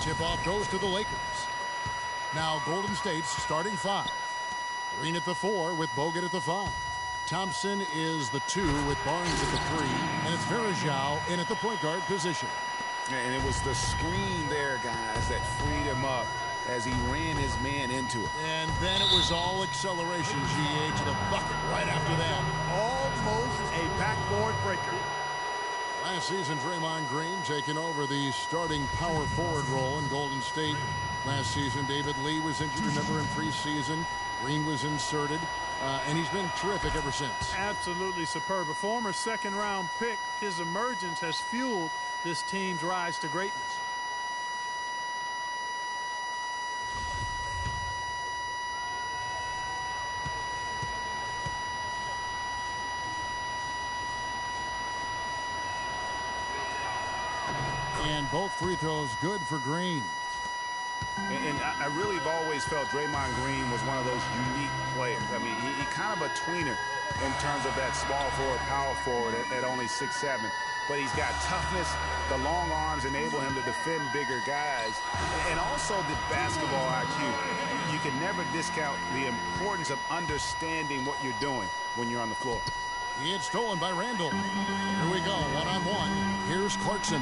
Tip-off goes to the Lakers. Now Golden State's starting 5. Green at the 4 with Bogut at the 5. Thompson is the 2 with Barnes at the 3. And it's Varejao in at the point guard position. And it was the screen there, guys, that freed him up as he ran his man into it. And then it was all acceleration, GA, to the bucket right after that. Almost a backboard breaker. Last season, Draymond Green taking over the starting power forward role in Golden State. Last season, David Lee was injured, remember, in preseason. Green was inserted, and he's been terrific ever since. Absolutely superb. A former second-round pick, his emergence has fueled this team's rise to greatness. And both free throws good for Green. And I really have always felt Draymond Green was one of those unique players. I mean, he kind of a tweener in terms of that small forward, power forward at only 6'7". But he's got toughness. The long arms enable him to defend bigger guys. And also the basketball IQ. You can never discount the importance of understanding what you're doing when you're on the floor. It's stolen by Randall. Here we go, one-on-one. Here's Clarkson.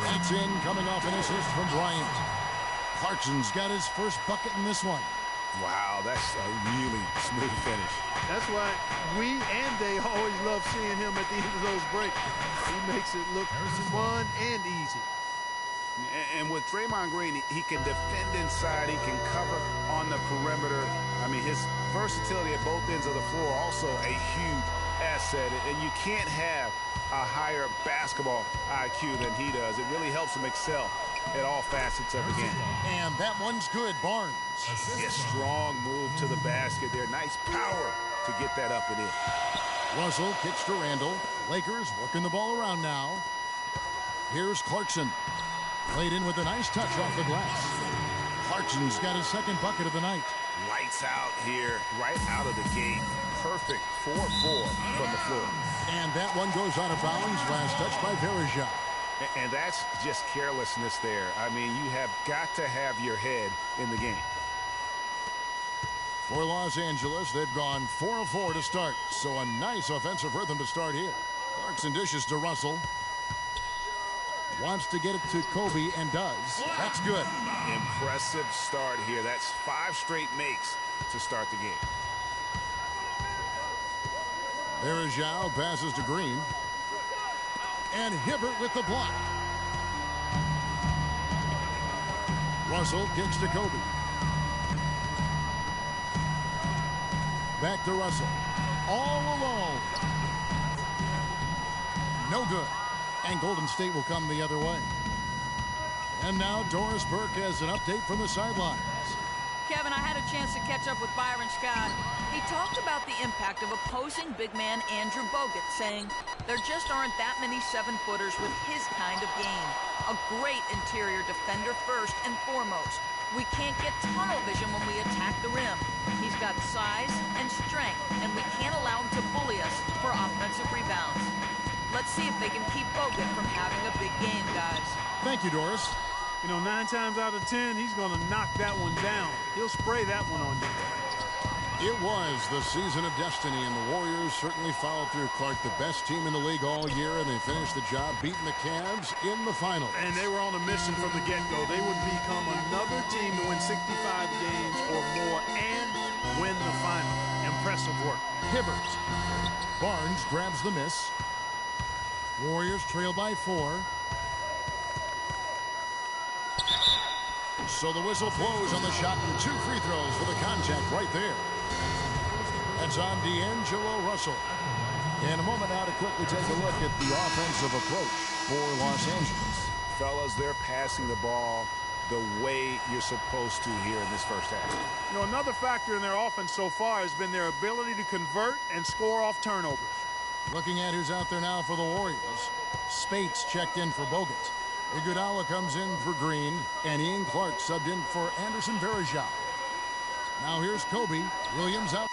That's in, coming off an assist from Bryant. Clarkson's got his first bucket in this one. Wow, that's a really smooth finish. That's why we and they always love seeing him at the end of those breaks. He makes it look fun and easy. And with Draymond Green, he can defend inside. He can cover on the perimeter. I mean, his versatility at both ends of the floor also a huge asset. And you can't have a higher basketball IQ than he does. It really helps him excel at all facets of the game. And that one's good, Barnes. A strong move to the basket there. Nice power to get that up and in. Russell kicks to Randall. Lakers working the ball around now. Here's Clarkson. Played in with a nice touch off the glass. Clarkson's got his second bucket of the night. Lights out here, right out of the gate. Perfect 4-4 from the floor. And that one goes out of bounds. Last touch by Varejao. And that's just carelessness there. I mean, you have got to have your head in the game. For Los Angeles, they've gone 4 of 4 to start. So a nice offensive rhythm to start here. Clarkson dishes to Russell. Wants to get it to Kobe and does. That's good. Impressive start here. That's 5 straight makes to start the game. Varejao passes to Green. And Hibbert with the block. Russell kicks to Kobe. Back to Russell. All alone. No good. And Golden State will come the other way. And now Doris Burke has an update from the sidelines. Kevin, I had a chance to catch up with Byron Scott. He talked about the impact of opposing big man Andrew Bogut, saying there just aren't that many 7-footers with his kind of game. A great interior defender first and foremost. We can't get tunnel vision when we attack the rim. He's got size and strength, and we can't allow him to bully us for offensive rebounds. Let's see if they can keep Bogut from having a big game, guys. Thank you, Doris. You know, 9 times out of 10, he's going to knock that one down. He'll spray that one on you. It was the season of destiny, and the Warriors certainly followed through. Clark, the best team in the league all year, and they finished the job beating the Cavs in the finals. And they were on a mission from the get-go. They would become another team to win 65 games or more and win the final. Impressive work. Hibbert. Barnes grabs the miss. Warriors trail by 4. So the whistle blows on the shot, and 2 free throws for the contact right there. That's on D'Angelo Russell. In a moment now to quickly take a look at the offensive approach for Los Angeles. Fellas, they're passing the ball the way you're supposed to here in this first half. You know, another factor in their offense so far has been their ability to convert and score off turnovers. Looking at who's out there now for the Warriors. Spates checked in for Bogut. Iguodala comes in for Green, and Ian Clark subbed in for Anderson Varejao. Now here's Kobe. Williams out.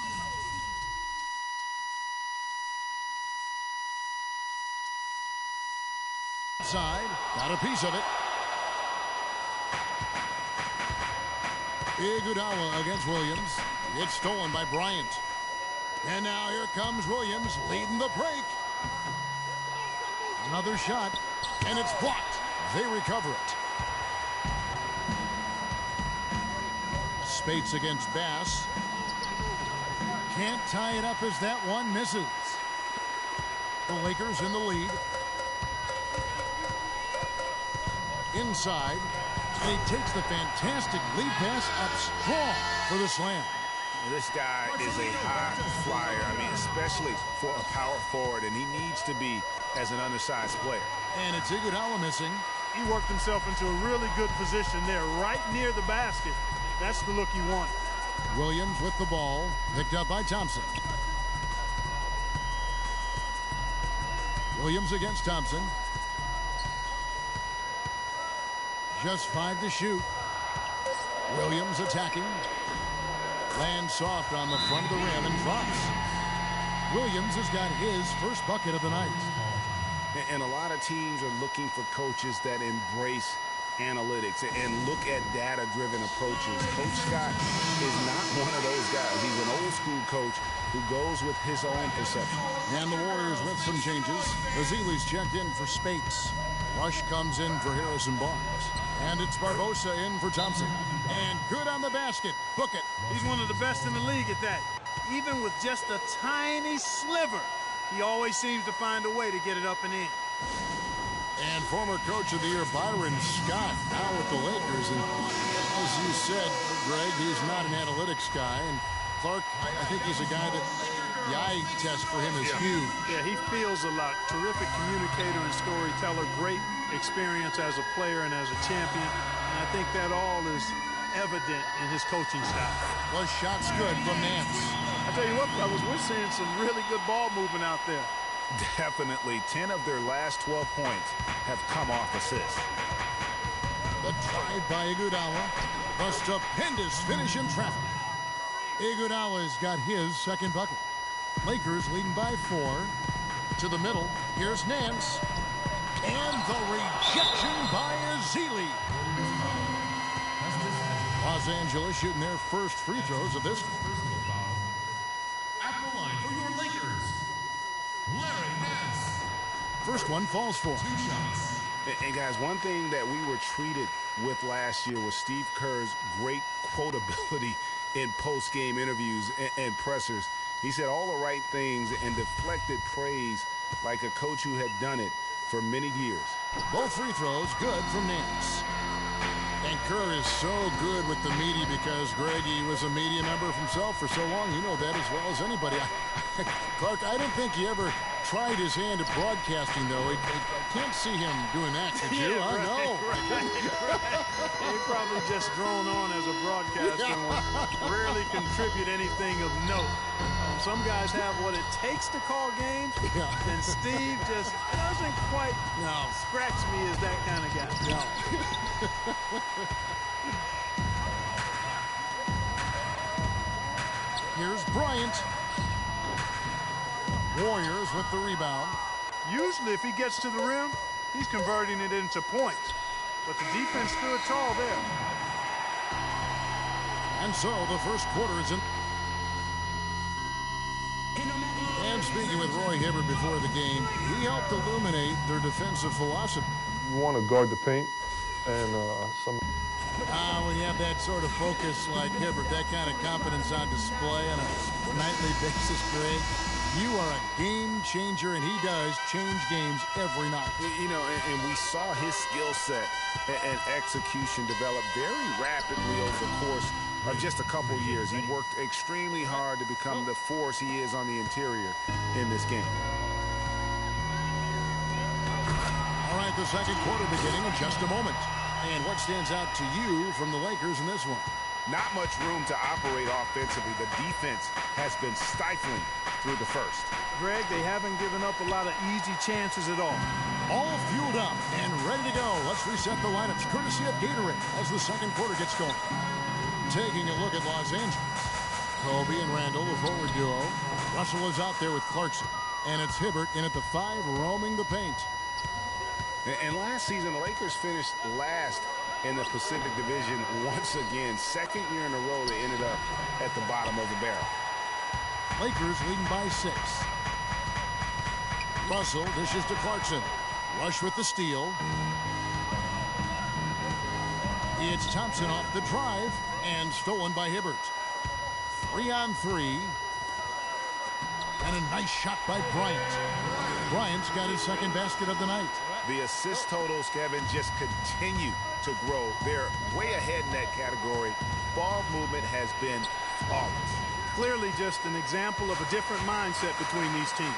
Side, got a piece of it. Iguodala against Williams. It's stolen by Bryant. And now here comes Williams leading the break. Another shot, and it's blocked. They recover it. Spates against Bass. Can't tie it up as that one misses. The Lakers in the lead. Inside. And he takes the fantastic lead pass up strong for the slam. This guy is a high flyer. I mean, especially for a power forward, and he needs to be as an undersized player. And it's Iguodala missing. He worked himself into a really good position there, right near the basket. That's the look he wanted. Williams with the ball, picked up by Thompson. Williams against Thompson. Just 5 to shoot. Williams attacking. Lands soft on the front of the rim and drops. Williams has got his first bucket of the night. And a lot of teams are looking for coaches that embrace analytics and look at data-driven approaches. Coach Scott is not one of those guys. He's an old-school coach who goes with his own perception. And the Warriors with some changes. Ezeli's checked in for Spates. Rush comes in for Harrison Barnes. And it's Barbosa in for Thompson. And good on the basket. Book it. He's one of the best in the league at that. Even with just a tiny sliver, he always seems to find a way to get it up and in. And former Coach of the Year Byron Scott now with the Lakers. And as you said, Greg, he's not an analytics guy. And Clark, I think he's a guy that the eye test for him is huge. Yeah, he feels a lot. Terrific communicator and storyteller. Great experience as a player and as a champion. And I think that all is evident in his coaching style. Was shots good from Nance. I tell you what, fellas, we're seeing some really good ball movement out there. Definitely. 10 of their last 12 points have come off assists. The drive by Iguodala. The stupendous finish in traffic. Iguodala's got his second bucket. Lakers leading by 4. To the middle. Here's Nance. And the rejection by Ezeli. Los Angeles shooting their first free throws of this one. At the line for your Lakers, Larry Nance. First one falls for. 2 shots. And guys, one thing that we were treated with last year was Steve Kerr's great quotability in post-game interviews and pressers. He said all the right things and deflected praise like a coach who had done it for many years. Both free throws good from Nance. And Kerr is so good with the media because Greggy was a media member himself for so long. You know that as well as anybody. Clark, I don't think he ever tried his hand at broadcasting, though. I can't see him doing that, could you? Yeah, I know. Right. He probably just drone on as a broadcaster and would rarely contribute anything of note. Some guys have what it takes to call games, and Steve just doesn't quite scratch me as that kind of guy. No. Here's Bryant. Warriors with the rebound. Usually if he gets to the rim, he's converting it into points. But the defense stood tall there. And so the first quarter is in. And speaking with Roy Hibbert before the game, he helped illuminate their defensive philosophy. You want to guard the paint, and When you have that sort of focus like Hibbert, that kind of confidence on display on a nightly basis, Greg, you are a game changer, and he does change games every night. You know, and we saw his skill set and execution develop very rapidly over the course of just a couple years. He worked extremely hard to become the force he is on the interior in this game. All right, the second quarter beginning in just a moment. And what stands out to you from the Lakers in this one? Not much room to operate offensively. The defense has been stifling through the first. Greg, they haven't given up a lot of easy chances at all. All fueled up and ready to go. Let's reset the lineups courtesy of Gatorade as the second quarter gets going. Taking a look at Los Angeles. Kobe and Randall, the forward duo. Russell is out there with Clarkson. And it's Hibbert in at the 5, roaming the paint. And last season, the Lakers finished last in the Pacific Division once again. Second year in a row they ended up at the bottom of the barrel. Lakers leading by 6. Russell dishes to Clarkson. Rush with the steal. It's Thompson off the drive and stolen by Hibbert. 3-on-3. And a nice shot by Bryant. Bryant's got his second basket of the night. The assist totals, Kevin, just continue to grow. They're way ahead in that category. Ball movement has been flawless. Clearly just an example of a different mindset between these teams.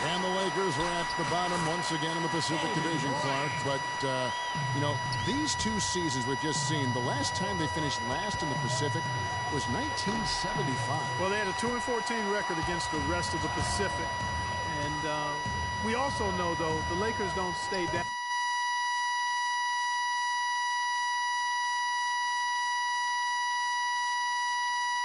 And the Lakers are at the bottom once again in the Pacific Division, Clark. But, you know, these two seasons we've just seen, the last time they finished last in the Pacific was 1975. Well, they had a 2-14 record against the rest of the Pacific. And we also know, though, the Lakers don't stay down.